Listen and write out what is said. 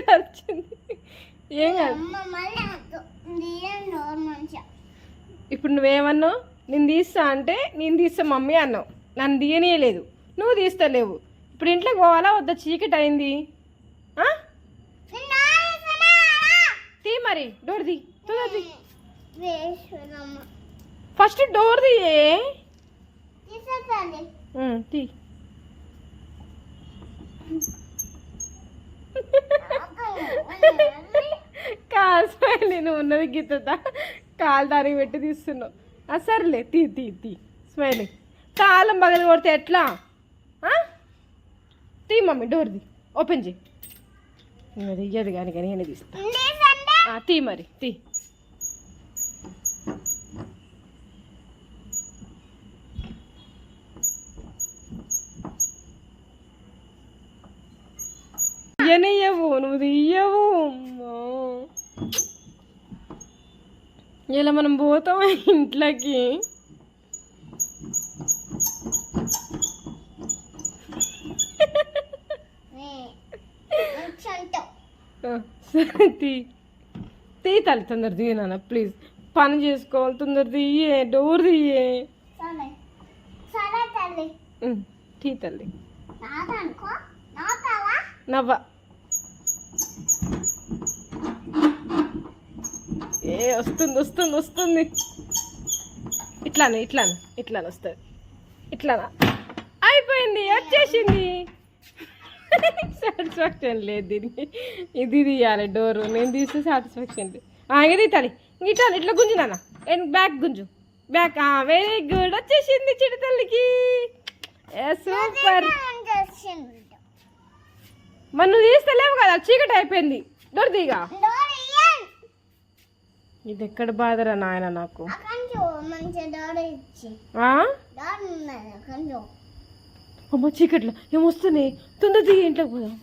ఖర్చింది. ఏం కాదు. ఇప్పుడు నువ్వేమన్నావు? నేను తీస్తా అంటే నేను తీస్తా మమ్మీ అన్నావు. నన్ను తీయనీయలేదు, నువ్వు తీస్తలేవు. ఇప్పుడు ఇంట్లోకి పోవాలా వద్దా? చీకటి అయింది. తీ మరి, డోర్ తీ, తీ. ఫస్ట్ డోర్ తీయే. తీ. కాలు స్మైలీ, నువ్వు ఉన్నది గీత కాలు దానికి పెట్టి తీస్తున్నావు. సర్లే, తీ తీ తీ. స్మైలీ కాలం పగలు కొడితే ఎట్లా? తీ మమ్మీ, డోర్ తీ, ఓపెన్ చేయి. అది ఇయ్యదు కానీ నేనే తీస్తా. తీ మరి, తీ. ఇయ్యనియ్యవు, నువ్వు తీయవు. ఇలా మనం పోతాం ఇంట్లోకి. తీ తీ తల్లి, తొందర తీయ నాన్న ప్లీజ్. పని చేసుకోవాలి, తొందర తీయే, డోర్ తీయే. తీ తల్లి. నవ్వ వస్తుంది వస్తుంది వస్తుంది. ఇట్లానే ఇట్లానే ఇట్లానే వస్తుంది. ఇట్లానా అయిపోయింది, వచ్చేసింది. సాటిస్ఫాక్షన్ లేదు దీనికి. ఇది తీయాలి డోరు. నేను తీస్తే సాటిస్ఫాక్షన్ లేదు. ఇది తల్లి, ఇట్లా ఇట్లా గుంజు నాన్న, బ్యాక్ గుంజు, బ్యాక్. వెరీ గుడ్, వచ్చేసింది చిడి తల్లికి. సూపర్. మరి నువ్వు తీస్తలేవు కదా, చీకటి అయిపోయింది. డోర్ దిగా. ఇది ఎక్కడ బాధరా నాయన నాకు. అమ్మ చీకట్లో ఏమొస్తున్నాయి, తొందర దిగి ఇంట్లోకి పోదాం.